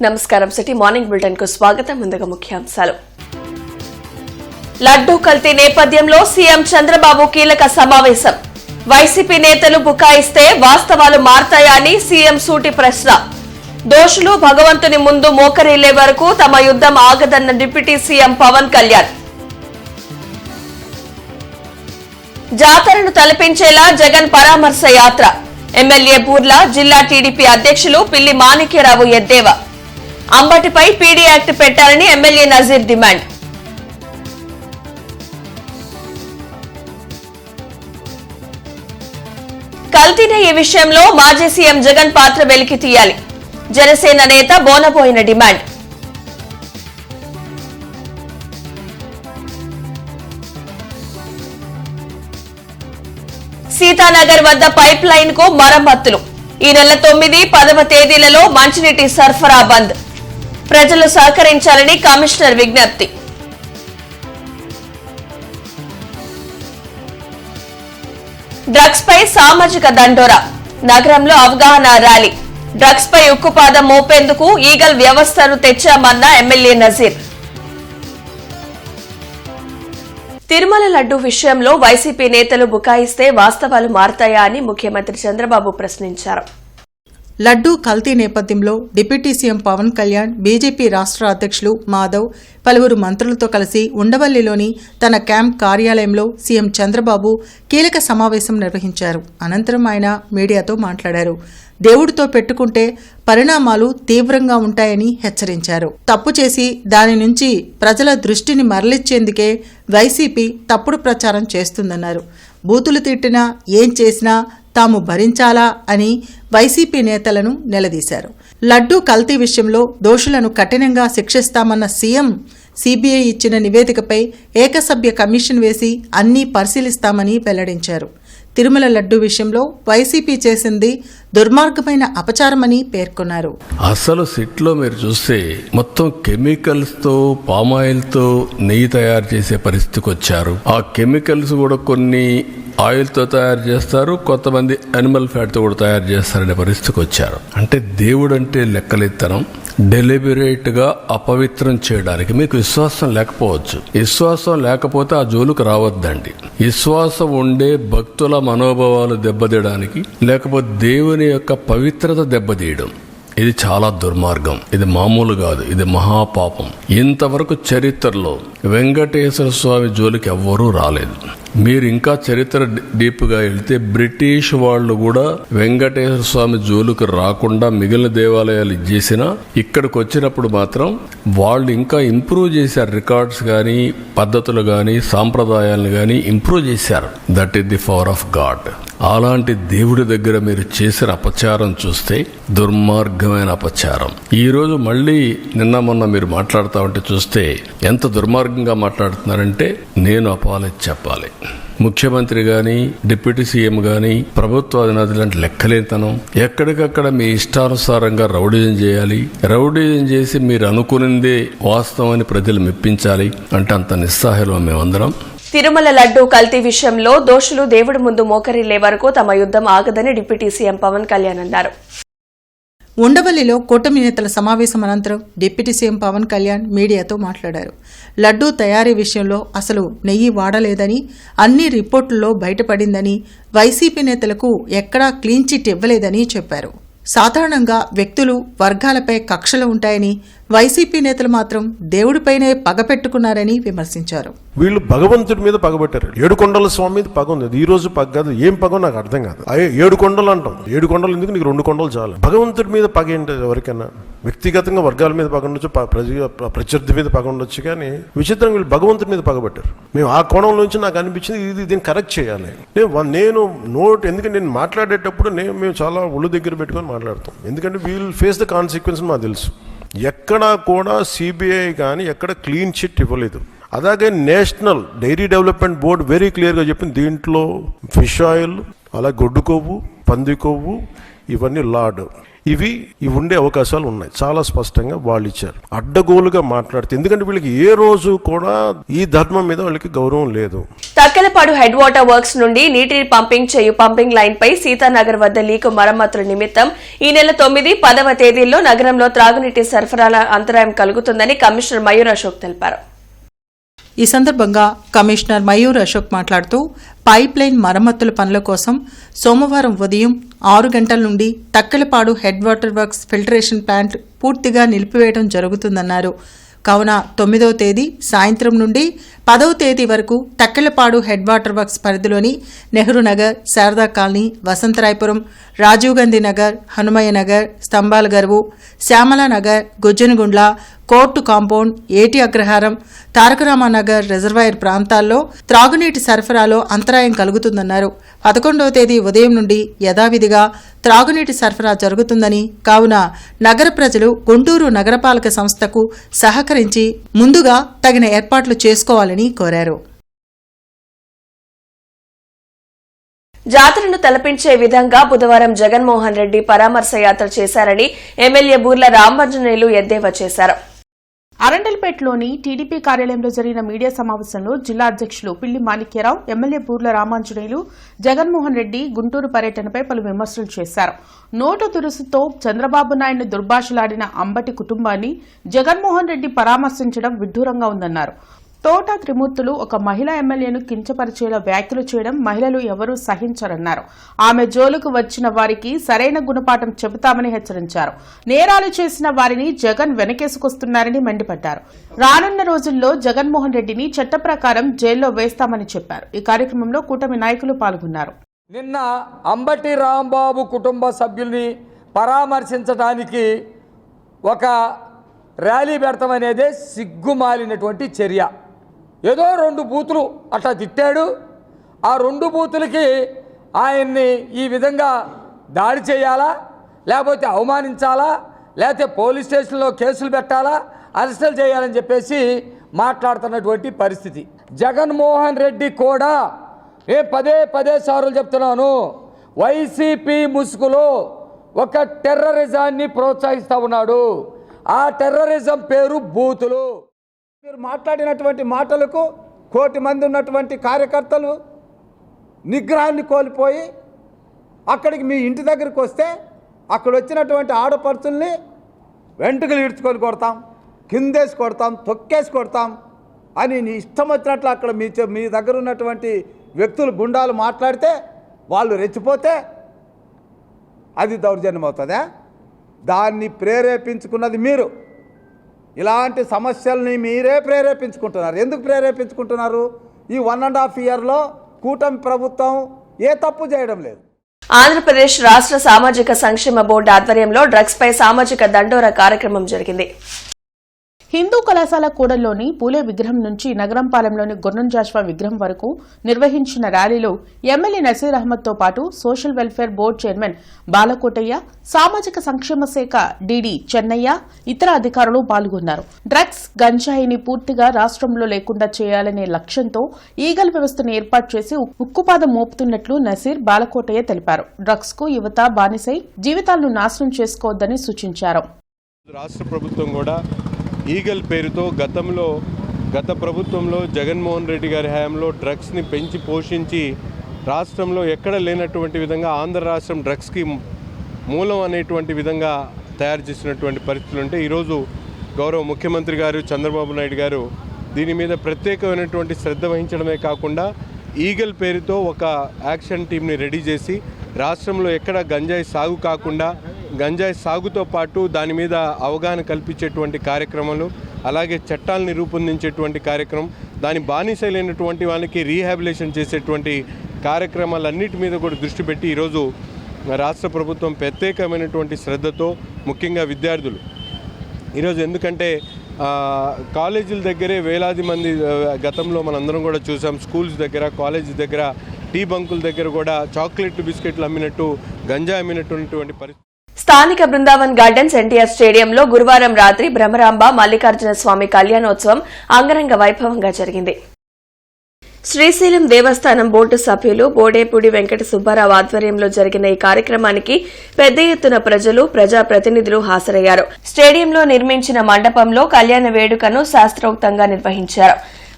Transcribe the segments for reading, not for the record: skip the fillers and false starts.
నమస్కారం. City morning bulletin కు స్వాగతం. ముందుగా ముఖ్యాంశాలు. లడ్డూ కల్తీ నేపథ్యంలో సీఎం చంద్రబాబు కీలక సమావేశం. వైసీపీ నేతలు బుకాయిస్తే వాస్తవాలు మారతాయా అని సీఎం సూటి ప్రశ్న. దోషులు భగవంతుని ముందు మోకరిల్లే వరకు తమ యుద్ధం ఆగదన్న డిప్యూటీ సీఎం పవన్ కళ్యాణ్. జాతరను తలపించేలా జగన్ పరామర్శ యాత్ర. ఎమ్మెల్యే బూర్లా, జిల్లా టీడీపీ అధ్యక్షులు పిల్లి మాణిక్యరావు ఎద్దేవా. అంబటిపై పీడీ యాక్ట్ పెట్టాలని ఎమ్మెల్యే నజీర్ డిమాండ్. కల్తీనే ఈ విషయంలో మాజీ సీఎం జగన్ పాత్ర వెలికి తీయాలి. జనసేన నేత బోనబోయిన డిమాండ్. సీతానగర్ వద్ద పైప్ లైన్ కు మరమ్మతులు. ఈ నెల 9, 10వ తేదీలలో మంచినీటి సరఫరా బంద్. ప్రజలు సహకరించాలని కమిషనర్ విజ్ఞప్తి. డ్రగ్స్ పై సామాజిక దండోరా. నగరంలో అవగాహన ర్యాలీ. డ్రగ్స్ పై ఉక్కుపాదం మోపేందుకు ఈగల్ వ్యవస్థను తెచ్చామన్న ఎమ్మెల్యే నజీర్. తిరుమల లడ్డూ విషయంలో వైసీపీ నేతలు బుకాయిస్తే వాస్తవాలు మారతాయా అని ముఖ్యమంత్రి చంద్రబాబు ప్రశ్నించారు. లడ్డూ కల్తీ నేపథ్యంలో deputy CM Pawan Kalyan, BJP రాష్ట్ర అధ్యక్షులు మాధవ్, పలువురు మంత్రులతో కలిసి ఉండవల్లిలోని తన క్యాంప్ కార్యాలయంలో సీఎం చంద్రబాబు కీలక సమావేశం నిర్వహించారు. అనంతరం ఆయన మీడియాతో మాట్లాడారు. దేవుడితో పెట్టుకుంటే పరిణామాలు తీవ్రంగా ఉంటాయని హెచ్చరించారు. తప్పు చేసి దాని నుంచి ప్రజల దృష్టిని మరలిచ్చేందుకే వైసీపీ తప్పుడు ప్రచారం చేస్తుందన్నారు. బూతులు తిట్టినా ఏం చేసినా తాము భరించాలా అని వైసీపీ నేతలను నిలదీశారు. లడ్డూ కల్తీ విషయంలో దోషులను కఠినంగా శిక్షిస్తామన్న సీఎం సీబీఐ ఇచ్చిన నివేదికపై ఏకసభ్య కమిషన్ వేసి అన్నీ పరిశీలిస్తామని వెల్లడించారు. తిరుమల లడ్డూ విషయంలో వైసీపీ చేసింది దుర్మార్గమైన అపచారమని పేర్కొన్నారు. అసలు సిట్లో మీరు చూస్తే మొత్తం కెమికల్స్ తో, పామాయిల్ తో నెయ్యి తయారు చేసే పరిస్థితికి వచ్చారు. ఆ కెమికల్స్ కూడా కొన్ని ఆయిల్ తో తయారు చేస్తారు, కొంతమంది అనిమల్ ఫ్యాట్ తో కూడా తయారు చేస్తారనే పరిస్థితికి వచ్చారు. అంటే దేవుడు అంటే లెక్కలెత్తనం డెలిబరేట్ గా అపవిత్రం చేయడానికి మీకు విశ్వాసం లేకపోవచ్చు. విశ్వాసం లేకపోతే ఆ జోలుకు రావద్దండి. విశ్వాసం ఉండే భక్తుల మనోభావాలు దెబ్బతీయడానికి, లేకపోతే దేవుని యొక్క పవిత్రత దెబ్బతీయడం, ఇది చాలా దుర్మార్గం. ఇది మామూలు కాదు, ఇది మహాపాపం. ఇంతవరకు చరిత్రలో వెంకటేశ్వర స్వామి జోలికి ఎవ్వరూ రాలేదు. మీరు ఇంకా చరిత్ర డీప్గా వెళ్తే బ్రిటిష్ వాళ్ళు కూడా వెంకటేశ్వర స్వామి జోలికి రాకుండా మిగిలిన దేవాలయాలు ఇచ్చేసినా ఇక్కడికి వచ్చినప్పుడు మాత్రం వాళ్ళు ఇంకా ఇంప్రూవ్ చేశారు. రికార్డ్స్ కానీ, పద్ధతులు కానీ, సాంప్రదాయాలను కానీ ఇంప్రూవ్ చేశారు. That is the power of God. అలాంటి దేవుడి దగ్గర మీరు చేసిన అపచారం చూస్తే దుర్మార్గమైన అపచారం. ఈరోజు మళ్ళీ నిన్న మొన్న మీరు మాట్లాడుతూ ఉంటే చూస్తే ఎంత దుర్మార్గంగా మాట్లాడుతున్నారంటే నేను అపాలజీ చెప్పాలి. ముఖ్యమంత్రి గాని, డిప్యూటీ సీఎం గాని, ప్రభుత్వ అధినేతలు అంటే లెక్కలేతనం. ఎక్కడికక్కడ మీ ఇష్టానుసారంగా రౌడీజం చేయాలి. రౌడీజం చేసి మీరు అనుకునిందే వాస్తవం అని ప్రజలు మెప్పించాలి అంటే అంత నిస్సహాయం మేమందరం. తిరుమల లడ్డూ కల్తీ విషయంలో దోషులు దేవుడి ముందు మోకరిల్లే వరకు తమ యుద్ధం ఆగదని డిప్యూటీ సీఎం పవన్ కళ్యాణ్ అన్నారు. ఉండవల్లిలో కూటమి నేతల సమావేశం అనంతరం డిప్యూటీ సీఎం పవన్ కళ్యాణ్ మీడియాతో మాట్లాడారు. లడ్డూ తయారీ విషయంలో అసలు నెయ్యి వాడలేదని, అన్ని రిపోర్టుల్లో బయటపడిందని, వైసీపీ నేతలకు ఎక్కడా క్లీన్ చిట్ ఇవ్వలేదని చెప్పారు. సాధారణంగా వ్యక్తులు, వర్గాలపై కక్షలు ఉంటాయని, వైసీపీ నేతలు మాత్రం దేవుడిపైనే పగ పెట్టుకున్నారని విమర్శించారు. వీళ్ళు భగవంతుడి మీద పగబెట్టారు. 7 కొండల స్వామి మీద పగ ఉంది. ఈ రోజు పగ కాదు, ఏం పగో నాకు అర్థం కాదు. 7 కొండలు అంటాం. 7 కొండలు ఎందుకు, నీకు 2 కొండలు చాలు. భగవంతుడి మీద పగ ఏంటి? ఎవరికైనా వ్యక్తిగతంగా వర్గాల మీద పగ ఉండొచ్చు, ప్రత్యర్థి మీద పగ ఉండొచ్చు, కానీ విచిత్రంగా వీళ్ళు భగవంతుడి మీద పగబెట్టారు. మేము ఆ కోణం నుంచి నాకు అనిపించింది దీన్ని కరెక్ట్ చేయాలి. నేను ఎందుకంటే నేను మాట్లాడేటప్పుడు మేము చాలా ఒళ్ళు దగ్గర పెట్టుకొని మాట్లాడతాం. ఎందుకంటే వీల్ ఫేస్ ద కాన్సిక్వెన్స్ మాకు తెలుసు. ఎక్కడా కూడా సిబిఐ కానీ ఎక్కడ క్లీన్ చిట్ ఇవ్వలేదు. అలాగే national dairy development board very క్లియర్గా చెప్పింది, దీంట్లో ఫిష్ ఆయిల్, అలా గొడ్డు కొవ్వు, పంది కొవ్వు, ఇవన్నీ లార్డ్, ఇవి ఉండే అవకాశాలు ఉన్నాయి. చాలా స్పష్టంగా వాళ్ళు ఇచ్చారు. అడ్డగోలుగా మాట్లాడితే, ఎందుకంటే వీళ్ళకి ఏ రోజు కూడా ఈ ధర్మం మీద వాళ్ళకి గౌరవం లేదు. తక్కెలపాడు హెడ్ వాటర్ వర్క్స్ నుండి నీటిని పంపింగ్ చేయు పంపింగ్ లైన్ పై సీతానగర్ వద్ద లీకు మరమ్మతుల నిమిత్తం ఈ నెల 9, 10వ తేదీల్లో నగరంలో త్రాగునీటి సరఫరాల అంతరాయం కలుగుతుందని కమిషనర్ మయూర్ అశోక్ తెలిపారు. ఈ సందర్భంగా కమిషనర్ మయూర్ అశోక్ మాట్లాడుతూ పైప్ లైన్ మరమ్మతుల పనుల కోసం సోమవారం ఉదయం 6 గంటల నుండి Takkellapadu head water works filtration plant పూర్తిగా నిలిపివేయడం జరుగుతుందన్నారు. కావున 9వ తేదీ సాయంత్రం నుండి 10వ తేదీ వరకు తక్కెలపాడు హెడ్ వాటర్ వర్క్స్ పరిధిలోని నెహ్రూ నగర్, శారదా కాలనీ, వసంతరాయపురం, రాజీవ్ గాంధీ నగర్, హనుమయ్య నగర్, స్తంభాల గరువు, శ్యామలా నగర్, గుజ్జనగుండ్ల, కోర్టు కాంపౌండ్, ఏటి అగ్రహారం, తారకరామానగర్ రిజర్వాయర్ ప్రాంతాల్లో త్రాగునీటి సరఫరాలో అంతరాయం కలుగుతుందన్నారు. 11వ తేదీ ఉదయం నుండి యథావిధిగా త్రాగునీటి సరఫరా జరుగుతుందని, కావున నగర ప్రజలు గుంటూరు నగరపాలక సంస్థకు సహకరించి ముందుగా తగిన ఏర్పాట్లు చేసుకోవాలని కోరారు. జాతరను తలపించే విధంగా బుధవారం జగన్మోహన్ రెడ్డి పరామర్శ యాత్ర చేశారని ఎమ్మెల్యే బూర్ల రామాంజనేయులు ఎద్దేవా చేశారు. అరండల్పేటలోని టీడీపీ కార్యాలయంలో జరిగిన మీడియా సమావేశంలో జిల్లా అధ్యక్షులు పిల్లి మాణిక్యరావు, ఎమ్మెల్యే బూర్ల రామాంజనేయులు జగన్మోహన్ రెడ్డి గుంటూరు పర్యటనపై పలు విమర్శలు చేశారు. నోటు దురుసుతో చంద్రబాబు నాయుడును దుర్భాషలాడిన అంబటి కుటుంబాన్ని జగన్మోహన్ రెడ్డి పరామర్శించడం విడ్డూరంగా ఉందన్నారు. తోట త్రిమూర్తులు ఒక మహిళా ఎమ్మెల్యేను కించపరిచేలా వ్యాఖ్యలు చేయడం మహిళలు ఎవరూ సహించరన్నారు. ఆమె జోలుకు వచ్చిన వారికి సరైన గుణపాఠం చెబుతామని హెచ్చరించారు. నేరాలు చేసిన వారిని జగన్ వెనకేసుకొస్తున్నారని మండిపడ్డారు. రానున్న రోజుల్లో జగన్మోహన్ రెడ్డిని చట్ట ప్రకారం జైల్లో వేస్తామని చెప్పారు. ఈ కార్యక్రమంలో కూటమి నాయకులు పాల్గొన్నారు. నిన్న అంబటి రాంబాబు కుటుంబ సభ్యుల్ని పరామర్శించడానికి ఒక ర్యాలీ పెడతామనేదే సిగ్గుమాలినటువంటి చర్య. ఏదో 2 బూతులు అట్లా తిట్టాడు. ఆ 2 బూతులకి ఆయన్ని ఈ విధంగా దాడి చేయాలా, లేకపోతే అవమానించాలా, లేకపోతే పోలీస్ స్టేషన్లో కేసులు పెట్టాలా, అరెస్టులు చేయాలని చెప్పేసి మాట్లాడుతున్నటువంటి పరిస్థితి. జగన్మోహన్ రెడ్డి కూడా పదే సార్లు చెప్తున్నాను, వైసీపీ ముసుగులో ఒక టెర్రరిజాన్ని ప్రోత్సహిస్తూ ఉన్నాడు. ఆ టెర్రరిజం పేరు బూతులు. మీరు మాట్లాడినటువంటి మాటలకు 1 కోటి మంది ఉన్నటువంటి కార్యకర్తలు నిగ్రహాన్ని కోల్పోయి అక్కడికి మీ ఇంటి దగ్గరికి వస్తే అక్కడ వచ్చినటువంటి ఆడపడుచుల్ని వెంట్రుకలు ఈడ్చుకొని కొడతాం, కిందేసి కొడతాం, తొక్కేసి కొడతాం అని నీ ఇష్టం వచ్చినట్లు అక్కడ మీ దగ్గర ఉన్నటువంటి వ్యక్తులు గుండాలు మాట్లాడితే వాళ్ళు రెచ్చిపోతే అది దౌర్జన్యం అవుతుందా? దాన్ని ప్రేరేపించుకున్నది మీరు. ఇలాంటి సమస్యల్ని మీరే ప్రేరేపించుకుంటున్నారు. ఎందుకు ప్రేరేపించుకుంటున్నారు? ఈ 1.5 ఇయర్లో కూటమి ప్రభుత్వం ఏ తప్పు చేయడం లేదు. ఆంధ్రప్రదేశ్ రాష్ట్ర సామాజిక సంక్షేమ బోర్డు ఆధ్వర్యంలో డ్రగ్స్ పై సామాజిక దండోరా కార్యక్రమం జరిగింది. హిందూ కళాశాల కూడల్లోని పూలే విగ్రహం నుంచి నగరంపాలెంలోని గుర్రం జాషువా విగ్రహం వరకు నిర్వహించిన ర్యాలీలో ఎమ్మెల్యే నసీర్ అహ్మద్తో పాటు social welfare board chairman Balakotaiah, సామాజిక సంక్షేమ శాఖ డీడీ చెన్నయ్య, ఇతర అధికారులు పాల్గొన్నారు. డ్రగ్స్, గంజాయిని పూర్తిగా రాష్ట్రంలో లేకుండా చేయాలనే లక్ష్యంతో ఈగల్ వ్యవస్థను ఏర్పాటు చేసి ఉక్కుపాదం మోపుతున్నట్లు నసీర్, బాలకోటయ్య తెలిపారు. డ్రగ్స్ కు యువత బానిసై జీవితాలను నాశనం చేసుకోవద్దని సూచించారు. రాష్ట్ర ప్రభుత్వం కూడా ఈగల్ పేరుతో గత ప్రభుత్వంలో జగన్మోహన్ రెడ్డి గారి హయాంలో డ్రగ్స్ని పెంచి పోషించి రాష్ట్రంలో ఎక్కడ లేనటువంటి విధంగా ఆంధ్ర రాష్ట్రం డ్రగ్స్కి మూలం అనేటువంటి విధంగా తయారు చేసినటువంటి పరిస్థితులు ఉంటే ఈరోజు గౌరవ ముఖ్యమంత్రి గారు చంద్రబాబు నాయుడు గారు దీని మీద ప్రత్యేకమైనటువంటి శ్రద్ధ వహించడమే కాకుండా ఈగల్ పేరుతో ఒక యాక్షన్ టీంని రెడీ చేసి రాష్ట్రంలో ఎక్కడ గంజాయి సాగు కాకుండా గంజాయి సాగుతో పాటు దాని మీద అవగాహన కల్పించేటువంటి కార్యక్రమాలు, అలాగే చట్టాలను రూపొందించేటువంటి కార్యక్రమం, దాని బానిసైనటువంటి వాళ్ళకి రీహాబిలేషన్ చేసేటువంటి కార్యక్రమాలన్నిటి మీద కూడా దృష్టి పెట్టి ఈరోజు రాష్ట్ర ప్రభుత్వం ప్రత్యేకమైనటువంటి శ్రద్ధతో ముఖ్యంగా విద్యార్థులు ఈరోజు ఎందుకంటే కాలేజీల దగ్గరే వేలాది మంది గతంలో మనందరం కూడా చూసాం. స్కూల్స్ దగ్గర, కాలేజ్ దగ్గర, టీ బంకుల దగ్గర కూడా చాక్లెట్లు, బిస్కెట్లు అమ్మినట్టు, గంజా అమ్మినటువంటి పరిస్థితి. స్థానిక బృందావన్ గార్డెన్స్ ఎన్టీఆర్ స్టేడియంలో గురువారం రాత్రి బ్రహ్మరాంబ మల్లికార్జున స్వామి కళ్యాణోత్సవం అంగరంగ వైభవంగా జరిగింది. శ్రీశైలం దేవస్థానం బోర్డు సభ్యులు బోడేపూడి వెంకట సుబ్బారావు ఆధ్వర్యంలో జరిగిన ఈ కార్యక్రమానికి పెద్ద ఎత్తున ప్రజలు ప్రజాప్రతినిధులు హాజరయ్యారు. స్టేడియంలో నిర్మించిన మండపంలో కళ్యాణ వేడుకను శాస్త్రోక్తంగా నిర్వహించారు.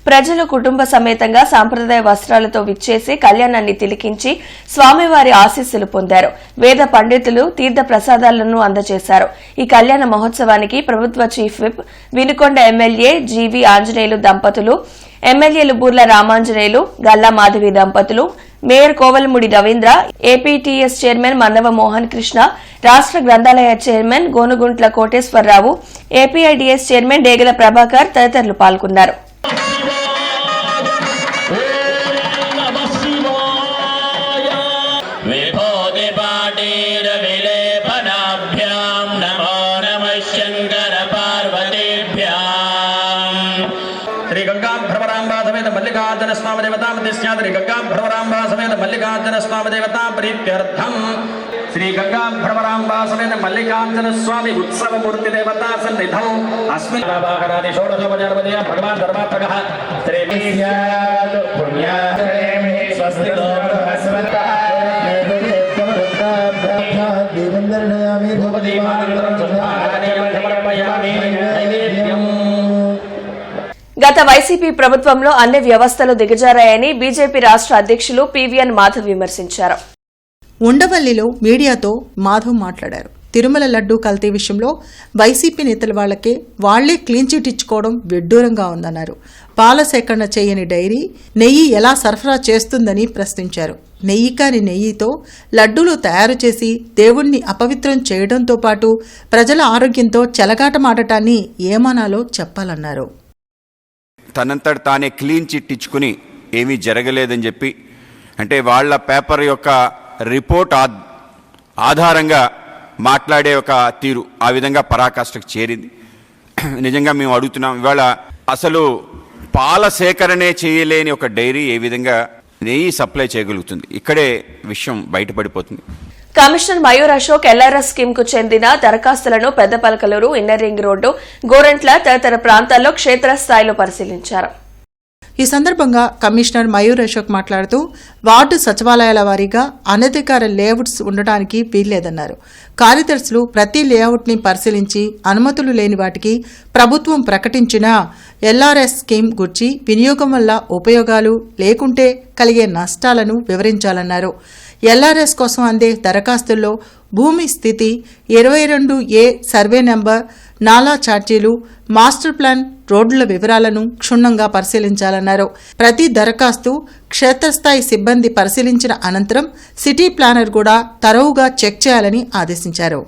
ప్రజలు కుటుంబ సమేతంగా సాంప్రదాయ వస్త్రాలతో విచ్చేసి కళ్యాణాన్ని తిలకించి స్వామివారి ఆశీస్సులు పొందారు. వేద పండితులు తీర్థ ప్రసాదాలను అందజేశారు. ఈ కళ్యాణ మహోత్సవానికి ప్రభుత్వ chief whip Vinukonda MLA GV Anjaneyulu దంపతులు, ఎమ్మెల్యేలు బూర్ల రామాంజనేయులు, గల్లా మాధవి దంపతులు, mayor Kovelamudi Ravindra, APTS chairman Mannava Mohan Krishna, రాష్ట్ర గ్రంథాలయ chairman Gonuguntla Koteswararao, APIDS chairman Degala Prabhakar తదితరులు పాల్గొన్నారు. మల్లికార్జున స్వామి దేవతా శ్రీ గంగా భ్రమరాంబా సమేత మల్లికార్జున స్వామి దేవతా ప్రీత్యర్థం శ్రీ గంగా భ్రమరాంబా సమేత మల్లికార్జున స్వామి ఉత్సవమూర్తి దేవతా సన్నిధౌ అస్మిన్ భాగరాది షోడశోపచారపదయ భగవాన్ ధర్మాత్మకః శ్రీ పుణ్యాశ్రేమి స్వస్తి గత వైసీపీ ప్రభుత్వంలో అన్ని వ్యవస్థలు దిగజారాయని బీజేపీ రాష్ట్ర అధ్యక్షులు పీవీఎన్ మాధవ్ విమర్శించారు. ఉండవల్లిలో మీడియాతో మాధవ్ మాట్లాడారు. తిరుమల లడ్డూ కల్తీ విషయంలో వైసీపీ నేతల వాళ్లకే వాళ్లే క్లీన్ చిట్ ఇచ్చుకోవడం విడ్డూరంగా ఉందన్నారు. పాల సేకరణ చేయని డైరీ నెయ్యి ఎలా సరఫరా చేస్తుందని ప్రశ్నించారు. నెయ్యి కాని నెయ్యితో లడ్డూలు తయారు చేసి దేవుణ్ణి అపవిత్రం చేయడంతో పాటు ప్రజల ఆరోగ్యంతో చెలగాటమాడటాన్ని ఏమనాలో చెప్పాలన్నారు. తనంతట తానే క్లీన్ చిట్ ఇచ్చుకుని ఏమీ జరగలేదని చెప్పి, అంటే వాళ్ళ పేపర్ యొక్క రిపోర్ట్ ఆధారంగా మాట్లాడే ఒక తీరు ఆ విధంగా పరాకాష్ఠకు చేరింది. నిజంగా మేము అడుగుతున్నాం, ఇవాళ అసలు పాల సేకరణే చేయలేని ఒక డైరీ ఏ విధంగా నెయ్యి సప్లై చేయగలుగుతుంది? ఇక్కడే విషయం బయటపడిపోతుంది. Commissioner Mayur Ashok LRS scheme కు చెందిన దరఖాస్తులను Peddapalakaluru, inner ring road, Gorantla తదితర ప్రాంతాల్లో క్షేత్రస్థాయిలో పరిశీలించారు. ఈ సందర్భంగా కమిషనర్ మయూర్ అశోక్ మాట్లాడుతూ వార్డు సచివాలయాల వారీగా అనధికార లేఅవుట్స్ ఉండటానికి వీల్లేదన్నారు. కార్యదర్శులు ప్రతి లేఅవుట్ని పరిశీలించి అనుమతులు లేని వాటికి ప్రభుత్వం ప్రకటించిన ఎల్ఆర్ఎస్ స్కీమ్ గురించి వినియోగం వల్ల ఉపయోగాలు లేకుంటే కలిగే నష్టాలను వివరించాలన్నారు. ఎల్ఆర్ఎస్ కోసం అందే దరఖాస్తుల్లో భూమి స్థితి, 22A సర్వే నెంబర్, నాలా ఛార్జీలు, మాస్టర్ ప్లాన్, రోడ్ల వివరాలను క్షుణ్ణంగా పరిశీలించాలన్నారు. ప్రతి దరఖాస్తు క్షేత్రస్థాయి సిబ్బంది పరిశీలించిన అనంతరం సిటీ ప్లానర్ కూడా తరోవుగా చెక్ చేయాలని ఆదేశించారు.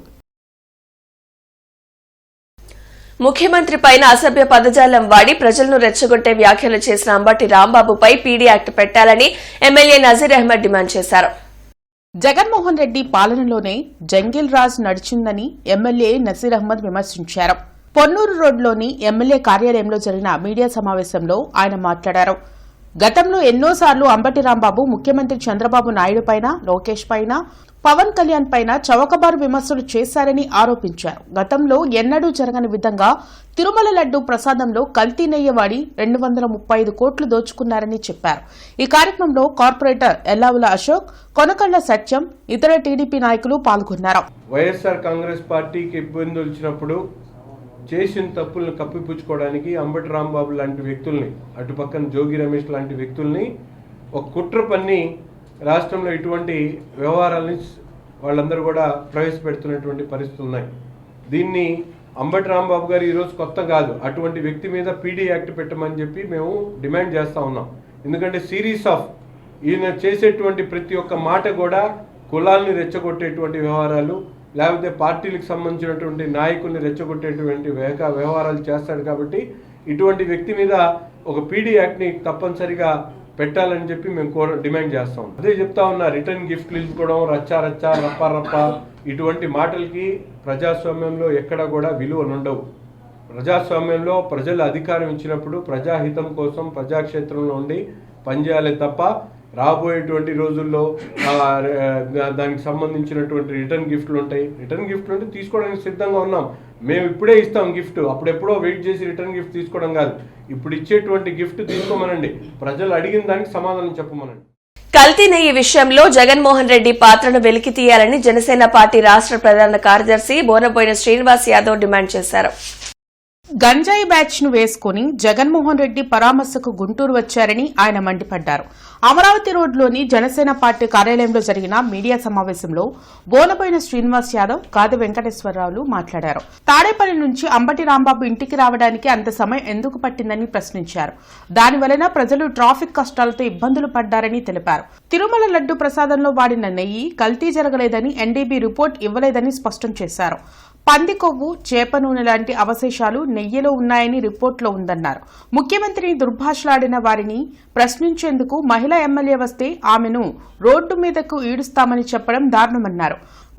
ముఖ్యమంత్రి పైన అసభ్య పదజాలం వాడి ప్రజలను రెచ్చగొట్టే వ్యాఖ్యలు చేసిన అంబటి రాంబాబుపై పీడీ యాక్ట్ పెట్టాలని ఎమ్మెల్యే నజీర్ అహ్మద్ డిమాండ్ చేశారు. జగన్మోహన్ రెడ్డి పాలనలోనే జంగిల్ రాజ్ నడిచిందని ఎమ్మెల్యే నజీర్ అహ్మద్ విమర్శించారు. పొన్నూరు రోడ్లోని ఎమ్మెల్యే కార్యాలయంలో జరిగిన మీడియా సమావేశంలో ఆయన మాట్లాడారు. గతంలో ఎన్నోసార్లు అంబటి రాంబాబు ముఖ్యమంత్రి చంద్రబాబు నాయుడు పైన, లోకేష్ పైన, పవన్ కళ్యాణ్ పైన చౌకబారు విమర్శలు చేశారని ఆరోపించారు. గతంలో ఎన్నడూ జరగని విధంగా తిరుమల లడ్డూ ప్రసాదంలో కల్తీ నెయ్యి వాడి 235 కోట్లు దోచుకున్నారని చెప్పారు. ఈ కార్యక్రమంలో కార్పొరేటర్ ఎల్లావుల అశోక్, కొనకళ్ల సత్యం, ఇతర టీడీపీ నాయకులు పాల్గొన్నారు. వైఎస్ఆర్ కాంగ్రెస్ పార్టీకి ఇబ్బందులు వచ్చినప్పుడు చేసిన తప్పులను కప్పిపుచ్చుకోవడానికి అంబటి రాంబాబు లాంటి వ్యక్తుల్ని, అటుపక్కన జోగి రమేష్ లాంటి వ్యక్తుల్ని ఒక కుట్ర పన్ని రాష్ట్రంలో ఇటువంటి వ్యవహారాలని వాళ్ళందరూ కూడా ప్రవేశపెడుతున్నటువంటి పరిస్థితులు ఉన్నాయి. దీన్ని అంబటి రాంబాబు గారు ఈరోజు కొత్త కాదు, అటువంటి వ్యక్తి మీద పీడీ యాక్ట్ పెట్టమని చెప్పి మేము డిమాండ్ చేస్తూ ఉన్నాం. ఎందుకంటే సిరీస్ ఆఫ్ ఈయన చేసేటువంటి ప్రతి ఒక్క మాట కూడా కులాల్ని రెచ్చగొట్టేటువంటి వ్యవహారాలు, లేకపోతే పార్టీలకు సంబంధించినటువంటి నాయకుల్ని రెచ్చగొట్టేటువంటి వ్యవహారాలు చేస్తాడు. కాబట్టి ఇటువంటి వ్యక్తి మీద ఒక పీడీ యాక్ట్ని తప్పనిసరిగా పెట్టాలని చెప్పి మేము డిమాండ్ చేస్తాం. అదే చెప్తా ఉన్నా, రిటర్న్ గిఫ్ట్లు ఇచ్చుకోవడం, రచ్చా రచ్చా, రప్ప రప్ప, ఇటువంటి మాటలకి ప్రజాస్వామ్యంలో ఎక్కడ కూడా విలువలు ఉండవు. ప్రజాస్వామ్యంలో ప్రజలు అధికారం ఇచ్చినప్పుడు ప్రజాహితం కోసం ప్రజాక్షేత్రంలో ఉండి పనిచేయాలి తప్ప రాబోయేటువంటి రోజుల్లో దానికి సంబంధించినటువంటి రిటర్న్ గిఫ్ట్లు ఉంటాయి. రిటర్న్ గిఫ్ట్లు అంటే తీసుకోవడానికి సిద్ధంగా ఉన్నాం. మేము ఇప్పుడే ఇస్తాం గిఫ్ట్, అప్పుడెప్పుడో వెయిట్ చేసి రిటర్న్ గిఫ్ట్ తీసుకోవడం కాదు. ఇప్పుడు ఇచ్చేటువంటి గిఫ్ట్ తీసుకోమనండి, ప్రజలు అడిగిన దానికి సమాధానం చెప్పమనండి. కల్తీ నెయ్యి విషయంలో జగన్మోహన్ రెడ్డి పాత్రను వెలికి తీయాలని జనసేన పార్టీ రాష్ట్ర ప్రధాన కార్యదర్శి బోనబోయిన శ్రీనివాస్ యాదవ్ డిమాండ్ చేశారు. గంజాయి బ్యాచ్ ను వేసుకుని జగన్మోహన్ రెడ్డి పరామర్శకు గుంటూరు వచ్చారని ఆయన మండిపడ్డారు. అమరావతి రోడ్లోని జనసేన పార్టీ కార్యాలయంలో జరిగిన మీడియా సమావేశంలో బోనబోయిన శ్రీనివాస్ యాదవ్, గాది వెంకటేశ్వరరావులు మాట్లాడారు. తాడేపల్లి నుంచి అంబటి రాంబాబు ఇంటికి రావడానికి అంత సమయం ఎందుకు పట్టిందని ప్రశ్నించారు. దానివలన ప్రజలు ట్రాఫిక్ కష్టాలతో ఇబ్బందులు పడ్డారని తెలిపారు. తిరుమల లడ్డు ప్రసాదంలో వాడిన నెయ్యి కల్తీ జరగలేదని, ఎన్డీబీ రిపోర్ట్ ఇవ్వలేదని స్పష్టం చేశారు. పంది కొవ్వు, చేప నూనె లాంటి అవశేషాలు నెయ్యిలో ఉన్నాయని రిపోర్టులో ఉందన్నారు. ముఖ్యమంత్రిని దుర్భాషలాడిన వారిని ప్రశ్నించేందుకు మహిళా ఎమ్మెల్యే వస్తే ఆమెను రోడ్డు మీదకు ఈడుస్తామని చెప్పడం దారుణమన్నారు.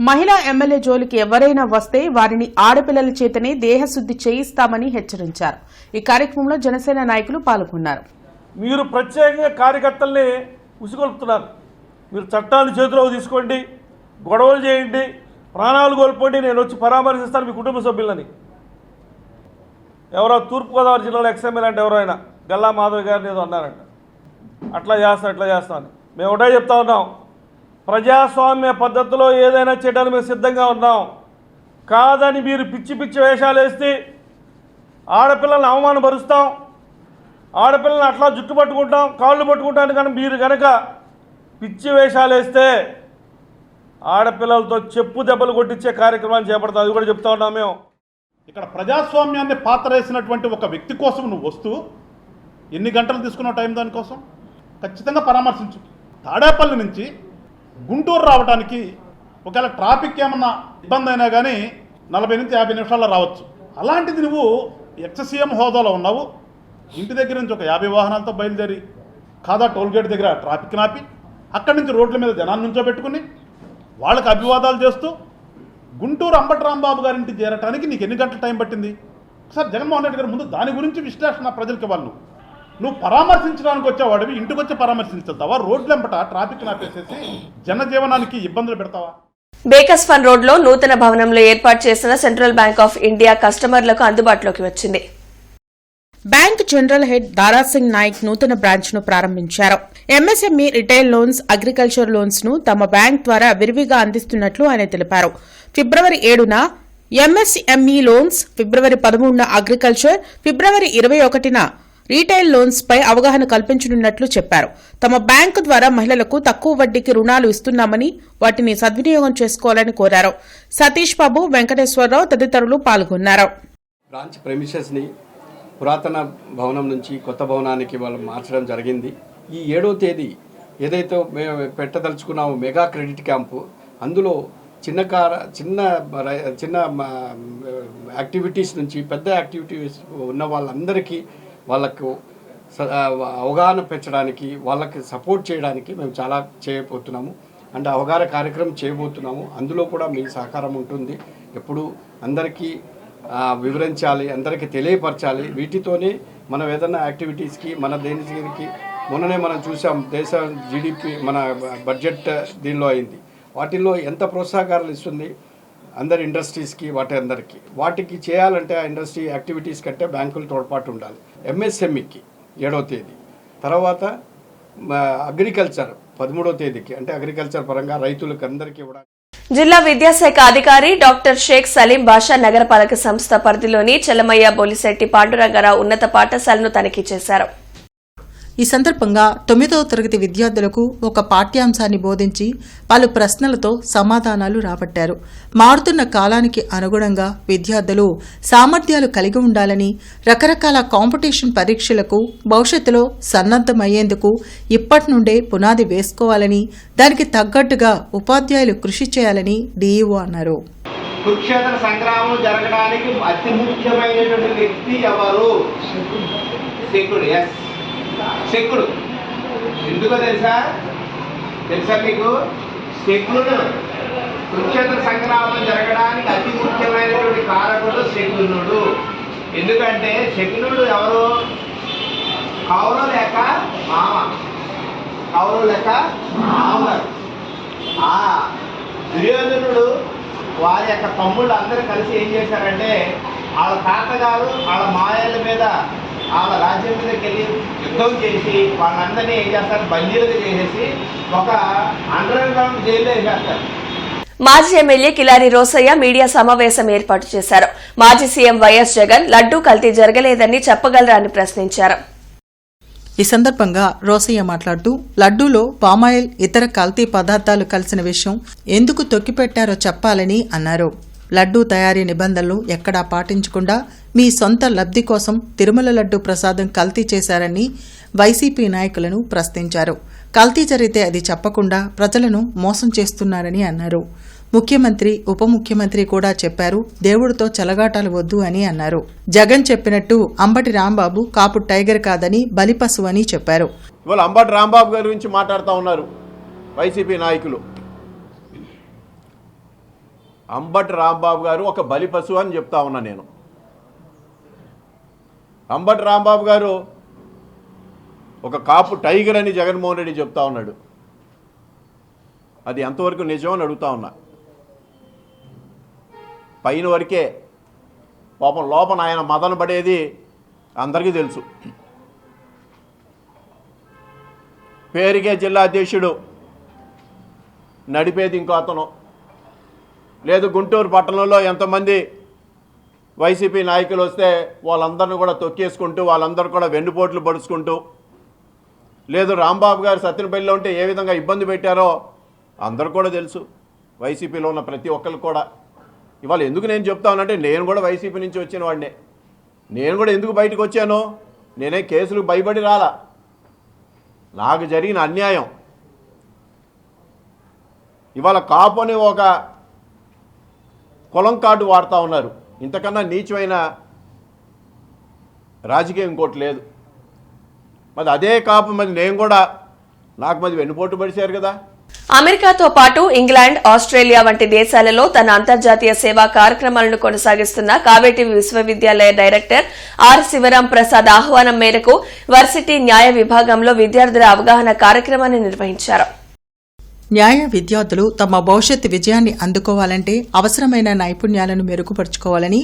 మహిళా ఎమ్మెల్యే జోలికి ఎవరైనా వస్తే వారిని ఆడపిల్లల చేతనే దేహశుద్ది చేయిస్తామని హెచ్చరించారు. ఈ కార్యక్రమంలో జనసేన నాయకులు పాల్గొన్నారు. మీరు ప్రత్యేకంగా కార్యకర్తల్ని ఉసిగొల్పుతున్నారు. మీరు చట్టాన్ని చేతిలోకి తీసుకోండి, గొడవలు చేయండి, ప్రాణాలు కోల్పోండి, నేను వచ్చి పరామర్శిస్తాను మీ కుటుంబ సభ్యులని. ఎవరో తూర్పుగోదావరి జిల్లాలో ఎక్స్ఎమ్మెల్యే అంటే ఎవరో ఆయన గల్లా మాధవ్ గారిని ఏదో అన్నారంట, అట్లా చేస్తాను. మేము ఒకటే చెప్తా ఉన్నాం, ప్రజాస్వామ్య పద్ధతిలో ఏదైనా చేయడానికి మేము సిద్ధంగా ఉన్నాం. కాదని మీరు పిచ్చి పిచ్చి వేషాలు వేస్తే ఆడపిల్లల్ని అవమానపరుస్తాం, ఆడపిల్లల్ని అట్లా జుట్టు పట్టుకుంటాం, కాళ్ళు పట్టుకుంటాను. కానీ మీరు కనుక పిచ్చి వేషాలు వేస్తే ఆడపిల్లలతో చెప్పు దెబ్బలు కొట్టించే కార్యక్రమాన్ని చేపడతాం. అది కూడా చెప్తా ఉన్నాం మేము. ఇక్కడ ప్రజాస్వామ్యాన్ని పాతరేసినటువంటి ఒక వ్యక్తి కోసం నువ్వు వస్తూ ఎన్ని గంటలు తీసుకున్నావు టైం దానికోసం? ఖచ్చితంగా పరామర్శించు. తాడేపల్లి నుంచి గుంటూరు రావడానికి ఒకవేళ ట్రాఫిక్ ఏమన్నా ఇబ్బంది అయినా కానీ 40 నుంచి 50 నిమిషాల్లో రావచ్చు. అలాంటిది నువ్వు ఎక్స్-సీఎం హోదాలో ఉన్నావు. ఇంటి దగ్గర నుంచి ఒక 50 వాహనాలతో బయలుదేరి కాదా టోల్గేట్ దగ్గర ట్రాఫిక్ నాపి అక్కడి నుంచి రోడ్ల మీద జనాన్ని నుంచో పెట్టుకుని వాళ్ళకి అభివాదాలు చేస్తూ గుంటూరు అంబటి రాంబాబు గారింటి చేరటానికి నీకు ఎన్ని గంటల టైం పట్టింది? సార్ జగన్మోహన్ రెడ్డి గారు ముందు దాని గురించి విశ్లేషణ ప్రజలకి ఇవ్వాలి. నువ్వు పరామర్శించడానికి వచ్చేవాడివి, ఇంటికి వచ్చి పరామర్శించుతావా? రోడ్లెంబట ట్రాఫిక్ నాపేసేసి జనజీవనానికి ఇబ్బందులు పెడతావా? బేకర్స్ ఫన్ రోడ్లో నూతన భవనంలో ఏర్పాటు చేసిన సెంట్రల్ బ్యాంక్ ఆఫ్ ఇండియా కస్టమర్లకు అందుబాటులోకి వచ్చింది. Bank general head Dara Singh Nayak నూతన బ్రాంచ్ ను ప్రారంభించారు. MSME, retail loans, agriculture loans ను తమ బ్యాంక్ ద్వారా విరివిగా అందిస్తున్నట్లు ఆయన తెలిపారు. ఫిబ్రవరి 7న ఎంఎస్ఎంఈ లోన్స్, ఫిబ్రవరి 13న అగ్రికల్చర్, ఫిబ్రవరి 21న రీటైల్ లోన్స్ పై అవగాహన కల్పించనున్నట్లు చెప్పారు. తమ బ్యాంకు ద్వారా మహిళలకు తక్కువ వడ్డీకి రుణాలు ఇస్తున్నామని వాటిని సద్వినియోగం చేసుకోవాలని కోరారు. సతీష్ బాబు, వెంకటేశ్వరరావు తదితరులు పాల్గొన్నారు. బ్రాంచ్ ప్రెమిసెస్ ని పురాతన భవనం నుంచి కొత్త భవనానికి వాళ్ళు మార్చడం జరిగింది. ఈ 7వ తేదీ ఏదైతే మేము పెట్టదలుచుకున్నామో మెగా క్రెడిట్ క్యాంపు, అందులో చిన్న యాక్టివిటీస్ నుంచి పెద్ద యాక్టివిటీస్ ఉన్న వాళ్ళందరికీ వాళ్ళకు అవగాహన పెంచడానికి, వాళ్ళకి సపోర్ట్ చేయడానికి మేము చాలా చేయబోతున్నాము. అంటే అవగాహన కార్యక్రమం చేయబోతున్నాము. అందులో కూడా మీ సహకారం ఉంటుంది. ఎప్పుడు అందరికీ వివరించాలి, అందరికీ తెలియపరచాలి. వీటితోనే మనం ఏదైనా యాక్టివిటీస్కి మన దేనికి మొన్ననే మనం చూసాం, దేశ జీడిపి మన బడ్జెట్ దీనిలో అయింది. వాటిల్లో ఎంత ప్రోత్సాహకాలు ఇస్తుంది అందరి ఇండస్ట్రీస్కి, వాటికి చేయాలంటే ఆ ఇండస్ట్రీ యాక్టివిటీస్ కంటే బ్యాంకులు తోడ్పాటు ఉండాలి. ఎంఎస్ఎంఈకి 7వ తేదీ, తర్వాత అగ్రికల్చర్ 13వ తేదీకి, అంటే అగ్రికల్చర్ పరంగా రైతులకు అందరికీ కూడా. జిల్లా విద్యాశాఖ అధికారి డాక్టర్ షేక్ సలీం బాషా నగరపాలక సంస్థ పరిధిలోని చెల్లమయ్య బొలిశెట్టి పాండురంగారావు ఉన్నత పాఠశాలను తనిఖీ చేశారు. ఈ సందర్భంగా 9వ తరగతి విద్యార్థులకు ఒక పాఠ్యాంశాన్ని బోధించి పలు ప్రశ్నలతో సమాధానాలు రాబట్టారు. మారుతున్న కాలానికి అనుగుణంగా విద్యార్థులు సామర్థ్యాలు కలిగి ఉండాలని, రకరకాల కాంపిటీషన్ పరీక్షలకు భవిష్యత్తులో సన్నద్ధమయ్యేందుకు ఇప్పటి నుండే పునాది వేసుకోవాలని, దానికి తగ్గట్టుగా ఉపాధ్యాయులు కృషి చేయాలని డీఈఓ అన్నారు. కురుక్షేత్ర సంగ్రామం జరగడానికి అతి ముఖ్యమైనటువంటి వ్యక్తి ఎవరు? శకుడు. ఎందుకో తెలుసా మీకు? శకునుడు కురుక్షేత్ర సంగ్రామం జరగడానికి అతి ముఖ్యమైనటువంటి కారకుడు శకునుడు. ఎందుకంటే శకునుడు ఎవరు? కౌరవ లేక మామ. కౌరవ లెక్క రావుగారు. ఆ దుర్యోధనుడు వారి యొక్క తమ్ముళ్ళు అందరూ కలిసి ఏం చేశారంటే వాళ్ళ తాతగారు వాళ్ళ మాయల మీద వాళ్ళ రాజ్యం మీదకి వెళ్ళి యుద్ధం చేసి వాళ్ళందరినీ ఏం చేస్తారు, బందీలుగా చేసేసి ఒక అండర్ గ్రౌండ్ జైల్లో వేసేస్తారు. మాజీ ఎమ్మెల్యే కిలారి రోసయ్య మీడియా సమావేశం ఏర్పాటు చేశారు. మాజీ సీఎం వైఎస్ జగన్ లడ్డూ కల్తీ జరగలేదని చెప్పగలరా అని ప్రశ్నించారు. ఈ సందర్భంగా రోసయ్య మాట్లాడుతూ లడ్డూలో పామాయిల్ ఇతర కల్తీ పదార్థాలు కలిసిన విషయం ఎందుకు తొక్కిపెట్టారో చెప్పాలని అన్నారు. లడ్డూ తయారీ నిబంధనలు ఎక్కడా పాటించకుండా మీ సొంత లబ్ధి కోసం తిరుమల లడ్డూ ప్రసాదం కల్తీ చేశారని వైసీపీ నాయకులను ప్రశ్నించారు. కల్తీ జరిగితే అది చెప్పకుండా ప్రజలను మోసం చేస్తున్నారని అన్నారు. ముఖ్యమంత్రి ఉప ముఖ్యమంత్రి కూడా చెప్పారు, దేవుడితో చెలగాటాలు వద్దు అని అన్నారు. జగన్ చెప్పినట్టు అంబటి రాంబాబు కాపు టైగర్ కాదని బలిపశువు అని చెప్పారు. ఇవాళ అంబటి రాంబాబు గారి గురించి మాట్లాడుతూ ఉన్నారు వైసీపీ నాయకులు. అంబటి రాంబాబు గారు ఒక బలిపశువు అని చెప్తా ఉన్నా నేను. అంబటి రాంబాబు గారు ఒక కాపు టైగర్ అని జగన్మోహన్ రెడ్డి చెప్తా ఉన్నాడు. అది ఎంతవరకు నిజం అని అడుగుతా ఉన్నా. పైన వరకే, పాపం లోపల ఆయన మదన పడేది అందరికీ తెలుసు. పేరుకే జిల్లా అధ్యక్షుడు, నడిపేది ఇంకో అతను. లేదు గుంటూరు పట్టణంలో ఎంతమంది వైసీపీ నాయకులు వస్తే వాళ్ళందరినీ కూడా తొక్కేసుకుంటూ వాళ్ళందరూ కూడా వెన్నుపోట్లు పడుచుకుంటూ, లేదు రాంబాబు గారు సత్యనపల్లిలో ఉంటే ఏ విధంగా ఇబ్బంది పెట్టారో అందరూ కూడా తెలుసు, వైసీపీలో ఉన్న ప్రతి ఒక్కరికి కూడా. ఇవాళ ఎందుకు నేను చెప్తానంటే నేను కూడా వైసీపీ నుంచి వచ్చిన వాడినే. నేను కూడా ఎందుకు బయటకు వచ్చాను, నేనే కేసులకు భయపడి రాలా. నాకు జరిగిన అన్యాయం. ఇవాళ కాపు అని ఒక కులం కార్డు వాడుతూ ఉన్నారు. ఇంతకన్నా నీచమైన రాజకీయం ఇంకోటి లేదు. మరి అదే కాపు మరి నేను కూడా నాకు మరి వెన్నుపోటు పడిచారు కదా. అమెరికాతో పాటు ఇంగ్లాండ్, ఆస్ట్రేలియా వంటి దేశాలలో తన అంతర్జాతీయ సేవా కార్యక్రమాలను కొనసాగిస్తున్న కావేటి విశ్వవిద్యాలయ డైరెక్టర్ ఆర్ శివరాం ప్రసాద్ ఆహ్వానం మేరకు వర్సిటీ న్యాయ విభాగంలో విద్యార్థుల అవగాహన కార్యక్రమాన్ని నిర్వహించారు. న్యాయ విద్యార్థులు తమ భవిష్యత్తు విజయాన్ని అందుకోవాలంటే అవసరమైన నైపుణ్యాలను మెరుగుపరుచుకోవాలని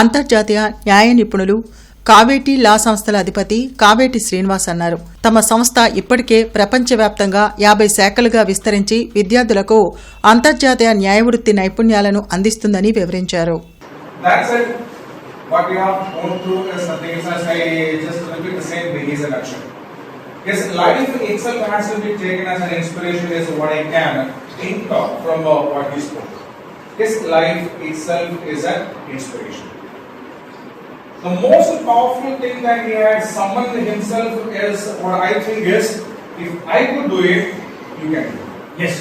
అంతర్జాతీయ న్యాయ నిపుణులు కావేటి లా సంస్థల అధిపతి కావేటి శ్రీనివాస్ అన్నారు. తమ సంస్థ ఇప్పటికే ప్రపంచవ్యాప్తంగా 50 శాఖలుగా విస్తరించి విద్యార్థులకు అంతర్జాతీయ న్యాయవృత్తి నైపుణ్యాలను అందిస్తుందని వివరించారు. Yes, life itself has to be taken as an inspiration is what I can think of from what he spoke. Yes, life itself is an inspiration. The most powerful thing that he had summoned himself is what I think is, if I could do it, you can do it. Yes.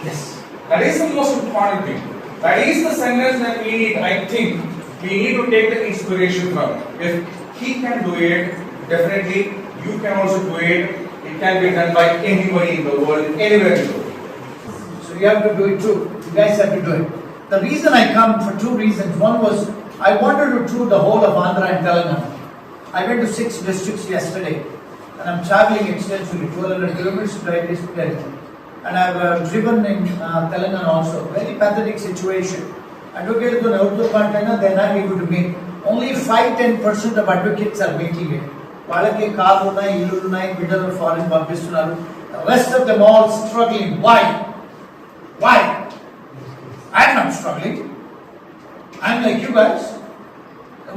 Yes. That is the most important thing. That is the sentence that we need. I think we need to take the inspiration from. If he can do it, definitely you can also do it. It can be done by anybody in the world, anywhere in the world. So you have to do it too. You guys have to do it. The reason I come for 2 reasons. One was I wanted to tour the whole of Andhra and Telangana. I went to 6 districts yesterday, and I'm traveling extensively, 1200 kilometers to drive this place. And I've driven in Telangana also. Very pathetic situation. Advocates don't out the container, they're not able to make. Only 5-10% of advocates are making it. వాళ్ళకి కార్లు ఉన్నాయి, ఇల్లులు ఉన్నాయి, బిడ్డలు foreign పంపిస్తున్నారు. Rest of them all struggling. Why I'm not struggling. I'm like you guys.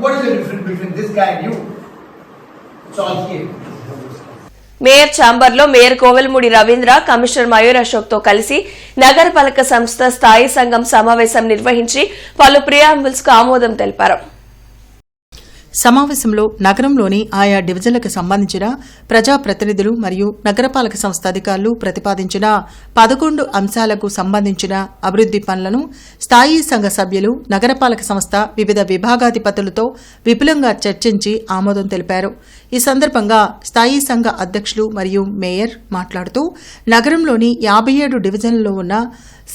What is the difference between this guy and you? It's all here. Mayor ఛాంబర్లో mayor Kovelamudi Ravindra, commissioner Mayur Ashok తో కలిసి నగరపాలక సంస్థ స్థాయి సంఘం సమావేశం నిర్వహించి పలు ప్రియాంబుల్స్ కు ఆమోదం తెలిపారు. సమావేశంలో నగరంలోని ఆయా డివిజన్లకు సంబంధించిన ప్రజాప్రతినిధులు మరియు నగరపాలక సంస్థ అధికారులు ప్రతిపాదించిన 11 అంశాలకు సంబంధించిన అభివృద్ది పనులను స్థాయీ సంఘ సభ్యులు నగరపాలక సంస్థ వివిధ విభాగాధిపతులతో విపులంగా చర్చించి ఆమోదం తెలిపారు. ఈ సందర్భంగా స్థాయీ సంఘ అధ్యక్షులు మరియు మేయర్ మాట్లాడుతూ నగరంలోని 57 డివిజన్లలో ఉన్న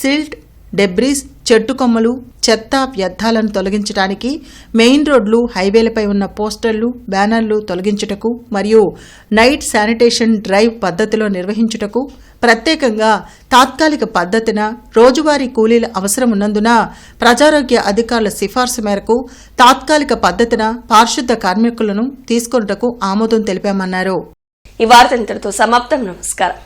సిల్ట్, డెబ్రీస్, చెట్టు కొమ్మలు, చెత్త వ్యర్థాలను తొలగించడానికి మెయిన్ రోడ్లు, హైవేలపై ఉన్న పోస్టర్లు, బ్యానర్లు తొలగించుటకు మరియు నైట్ శానిటేషన్ డ్రైవ్ పద్ధతిలో నిర్వహించుటకు ప్రత్యేకంగా తాత్కాలిక పద్ధతిన రోజువారీ కూలీల అవసరం ఉన్నందున ప్రజారోగ్య అధికారుల సిఫార్సు మేరకు తాత్కాలిక పద్ధతిన పారిశుద్ధ కార్మికులను తీసుకొనుటకు ఆమోదం తెలిపామన్నారు. ఈ వార్త ఇంతటితో సమాప్తం. నమస్కారం.